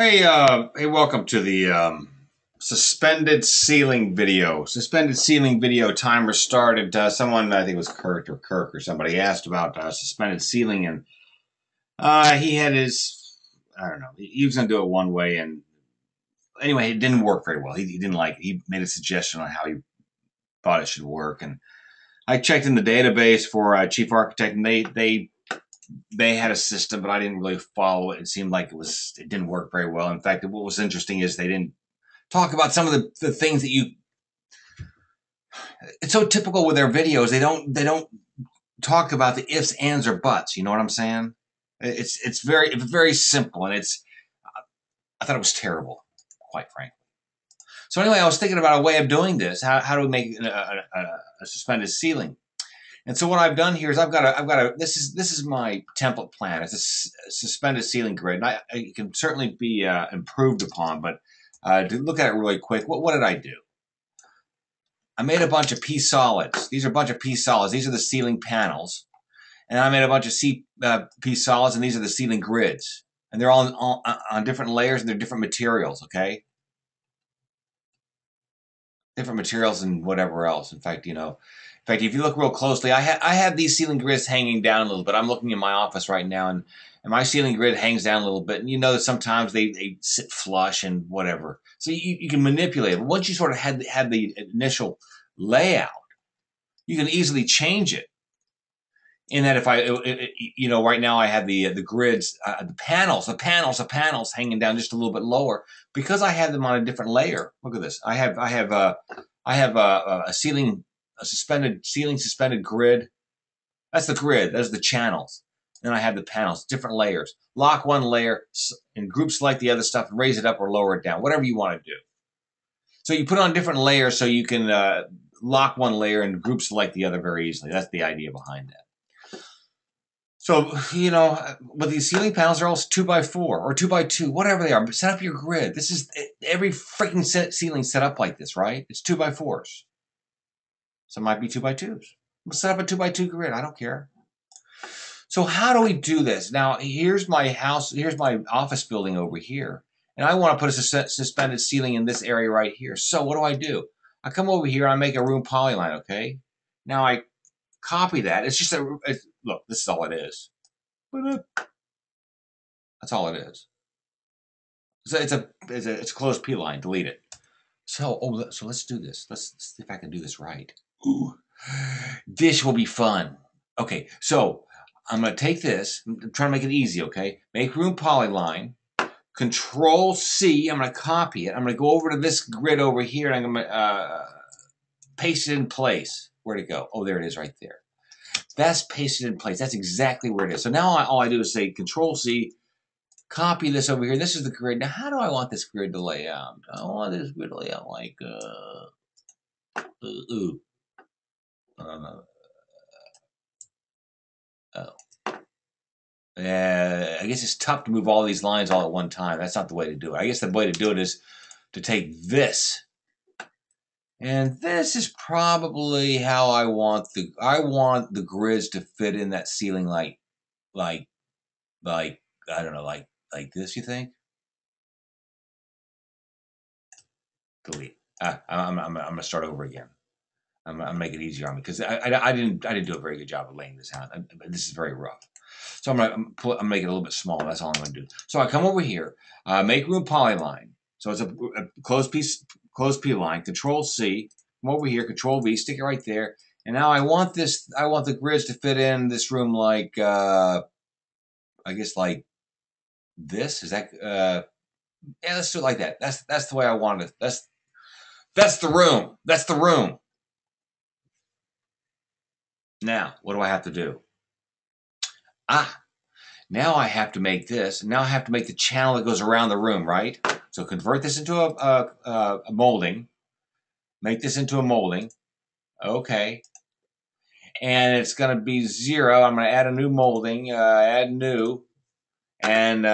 Hey, welcome to the suspended ceiling video. Suspended ceiling video timer started. Someone, I think it was Kirk or somebody, asked about suspended ceiling, and he had his, I don't know, he was going to do it one way, and anyway, it didn't work very well. He didn't like it. He made a suggestion on how he thought it should work, and I checked in the database for chief architect, and they had a system, but I didn't really follow it. It seemed like it didn't work very well. In fact, what was interesting is they didn't talk about some of the things that it's so typical with their videos. They don't talk about the ifs, ands, or buts. You know what I'm saying? It's very simple, and I thought it was terrible, quite frankly. So anyway, I was thinking about a way of doing this. How do we make a suspended ceiling? And so what I've done here is I've got a this is my template plan. It's a suspended ceiling grid, and it can certainly be improved upon. But to look at it really quick, what did I do? I made a bunch of P-solids. These are a bunch of P-solids. These are the ceiling panels, and I made a bunch of P-solids, and these are the ceiling grids, and they're all on different layers, and they're different materials. Okay, different materials and whatever else. In fact, if you look real closely, I have these ceiling grids hanging down a little bit. I'm looking in my office right now, and my ceiling grid hangs down a little bit. And you know that sometimes they sit flush and whatever. So you can manipulate it. But once you sort of had the initial layout, you can easily change it. In that, if right now I have the grids, the panels hanging down just a little bit lower because I have them on a different layer. Look at this. I have a suspended grid. That's the grid. Those are the channels. Then I have the panels, different layers. Lock one layer and group select the other stuff and raise it up or lower it down, whatever you want to do. So you put on different layers so you can lock one layer and group select the other very easily. That's the idea behind that. So, with these ceiling panels, they're all 2x4 or 2x2, whatever they are. Set up your grid. This is every freaking ceiling set up like this, right? It's 2x4s. Some might be 2x2s. We'll set up a 2x2 grid. I don't care. So how do we do this? Now, here's my house. Here's my office building over here. And I want to put a suspended ceiling in this area right here. So what do? I come over here. I make a room polyline, okay? Now I copy that. It's just look, this is all it is. That's all it is. So it's a closed P line. Delete it. So let's do this. Let's see if I can do this right. Ooh, this will be fun. Okay, so I'm going to take this. I'm trying to make it easy, okay? Make room polyline. Control C. I'm going to copy it. I'm going to go over to this grid over here, and I'm going to paste it in place. Where'd it go? Oh, there it is right there. That's pasted in place. That's exactly where it is. So now all I do is say Control C, copy this over here. This is the grid. Now, how do I want this grid to lay out? I want this grid to lay out like, I guess it's tough to move all these lines all at one time. That's not the way to do it. I guess the way to do it is to take this. And this is probably how I want the grids to fit in that ceiling like I don't know, like this, you think? Delete. I'm gonna start over again. I'm gonna make it easier on me because I didn't do a very good job of laying this out. This is very rough. So I'm gonna make it a little bit smaller. That's all I'm gonna do. So I come over here, make room polyline. So it's a closed P line. Control C. Come over here. Control V. Stick it right there. And now I want the grids to fit in this room like I guess like this. Is that yeah? Let's do it like that. That's the way I want it. That's the room. That's the room. Now, what do I have to do? Now I have to make this. Now I have to make the channel that goes around the room, right? So convert this into a molding. Make this into a molding. Okay. And it's going to be 0. I'm going to add a new molding. Add new. And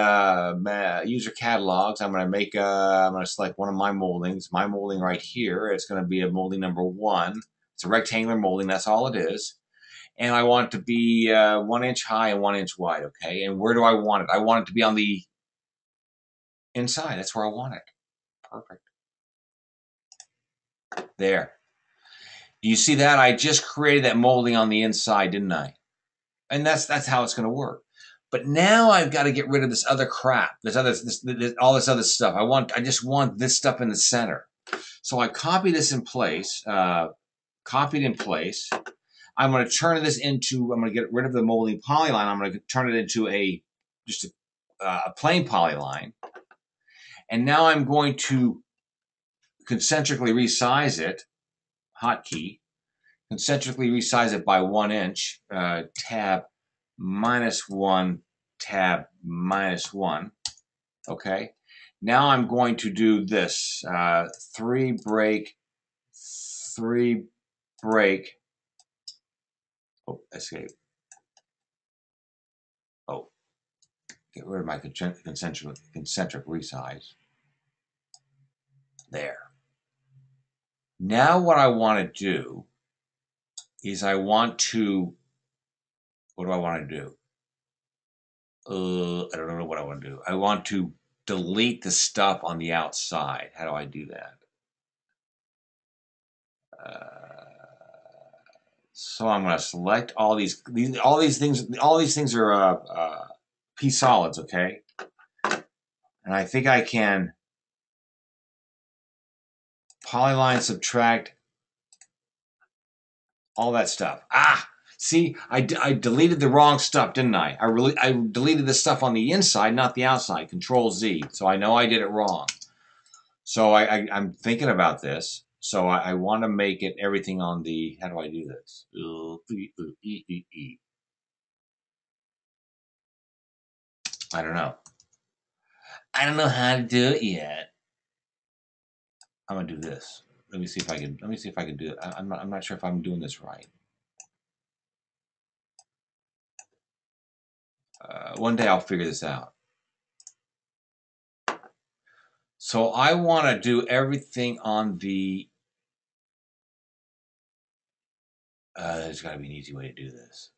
user catalogs. I'm going to select one of my moldings. My molding right here. It's going to be a molding number 1. It's a rectangular molding. That's all it is. And I want it to be 1 inch high and 1 inch wide, okay? And where do I want it? I want it to be on the inside. That's where I want it. Perfect. There. Do you see that? I just created that molding on the inside, didn't I? And that's how it's going to work. But now I've got to get rid of this other crap. All this other stuff. I just want this stuff in the center. So I copy this in place. Copied in place. I'm going to turn this into. I'm going to get rid of the molding polyline. I'm going to turn it into just a plain polyline. And now I'm going to concentrically resize it. Hotkey. Concentrically resize it by 1 inch. Tab -1. Tab -1. Okay. Now I'm going to do this. 3 break. 3 break. Oh, escape. Oh, get rid of my concentric resize. There. Now what I want to do is what do I want to do? I don't know what I want to do. I want to delete the stuff on the outside. How do I do that? So I'm going to select all these things. All these things are P solids, okay? And I think I can polyline subtract all that stuff. See, I deleted the wrong stuff, didn't I? I deleted the stuff on the inside, not the outside. Control Z. So I know I did it wrong. So I'm thinking about this. So I want to make it everything on the. How do I do this? I don't know. I don't know how to do it yet. I'm gonna do this. Let me see if I can. Let me see if I can do it. I'm not sure if I'm doing this right. One day I'll figure this out. So I want to do everything on the. There's got to be an easy way to do this.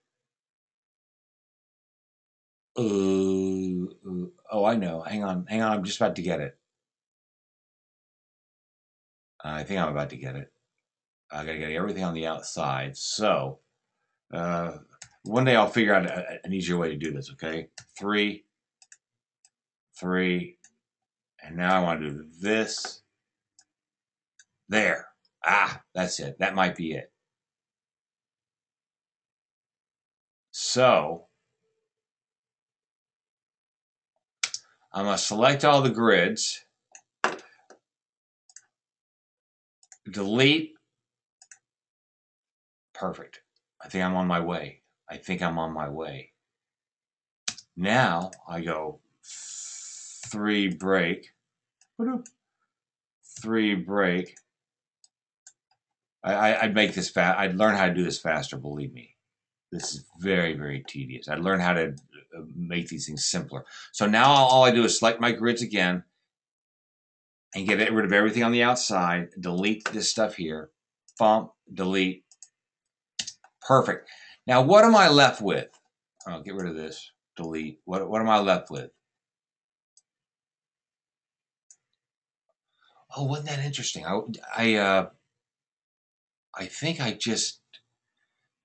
Oh, I know. Hang on. I'm just about to get it. I think I'm about to get it. I got to get everything on the outside. So one day I'll figure out an easier way to do this. Okay, 3, 3, and now I want to do this. There. That's it. That might be it. So I'm going to select all the grids, delete. Perfect. I think I'm on my way. Now I go 3 break. 3 break. I'd make this fast. I'd learn how to do this faster, believe me. This is very, very tedious. I'd learn how to make these things simpler. So now all I do is select my grids again and get rid of everything on the outside. Delete this stuff here. Bump, delete. Perfect. Now what am I left with? I'll get rid of this. Delete. What am I left with? Oh, wasn't that interesting? I think I just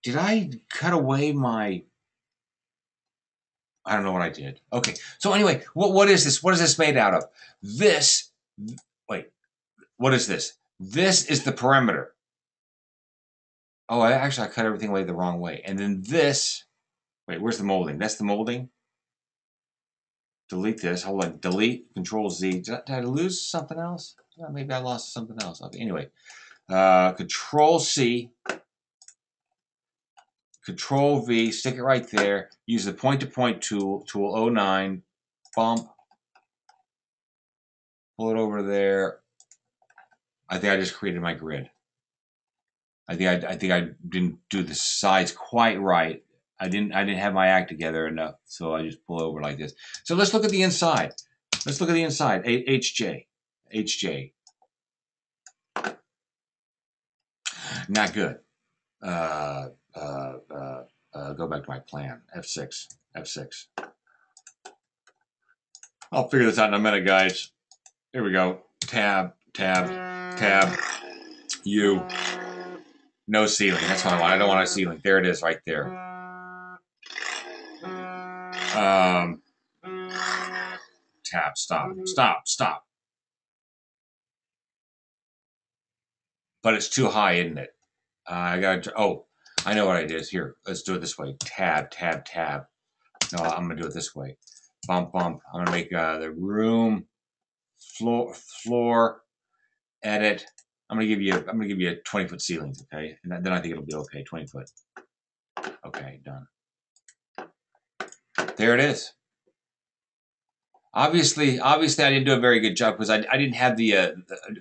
did. I cut away my. I don't know what I did. Okay. So anyway, what is this? What is this made out of? This. Wait. What is this? This is the perimeter. Oh, I cut everything away the wrong way. And then this. Wait, where's the molding? That's the molding. Delete this. Hold on. Delete. Control Z. Did I lose something else? Maybe I lost something else. Okay. Anyway. Control C. Control V, stick it right there. Use the point-to-point tool, tool 09, bump, pull it over there. I think I just created my grid. I think I didn't do the sides quite right. I didn't have my act together enough, so I just pull over like this. So let's look at the inside. Let's look at the inside. HJ. Not good. Go back to my plan. F6. I'll figure this out in a minute, guys. Here we go. Tab, tab, tab. U. No ceiling. That's what I want. I don't want a ceiling. There it is right there. Tab. Stop. Stop. Stop. But it's too high, isn't it? I got to. Oh, I know what I did. Here, let's do it this way. Tab, tab, tab. No, I'm gonna do it this way. Bump, bump. I'm gonna make the room floor edit. I'm gonna give you a 20-foot ceiling, okay? And then I think it'll be okay. 20 foot. Okay, done. There it is. Obviously, I didn't do a very good job because I didn't have the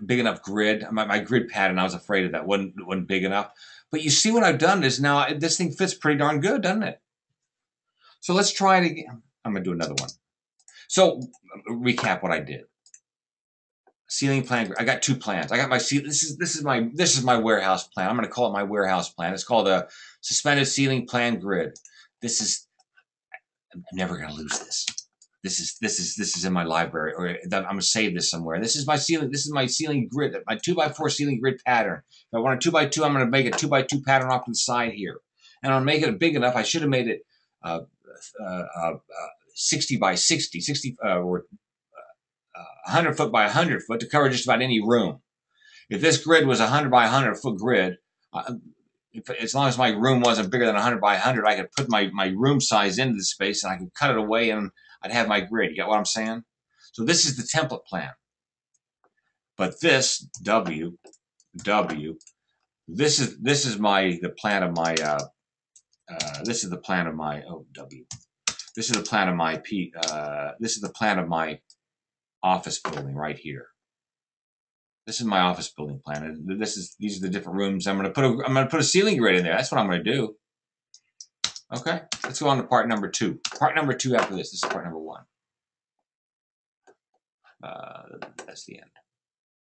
big enough grid. My grid pattern, I was afraid of that. wasn't big enough. But you see what I've done is now this thing fits pretty darn good, doesn't it? So let's try it again. I'm gonna do another one. So recap what I did. Ceiling plan. I got two plans. I got my ceiling. This is my warehouse plan. I'm gonna call it my warehouse plan. It's called a suspended ceiling plan grid. I'm never gonna lose this. This is in my library, or I'm gonna save this somewhere. This is my ceiling. This is my ceiling grid. My 2x4 ceiling grid pattern. If I want a 2x2, I'm gonna make a 2x2 pattern off to the side here, and I'll make it big enough. I should have made it 60 by 60, or 100 foot by 100 foot to cover just about any room. If this grid was a 100 by 100 foot grid, as long as my room wasn't bigger than 100 by 100, I could put my room size into the space and I could cut it away and I'd have my grid. You get what I'm saying? So this is the template plan. But this W, this is the plan of my this is the plan of my W. This is the plan of my this is the plan of my office building right here. This is my office building plan. And these are the different rooms. I'm gonna put a ceiling grid in there. That's what I'm gonna do. Okay, let's go on to part number 2. Part number 2 after this. This is part number 1. That's the end.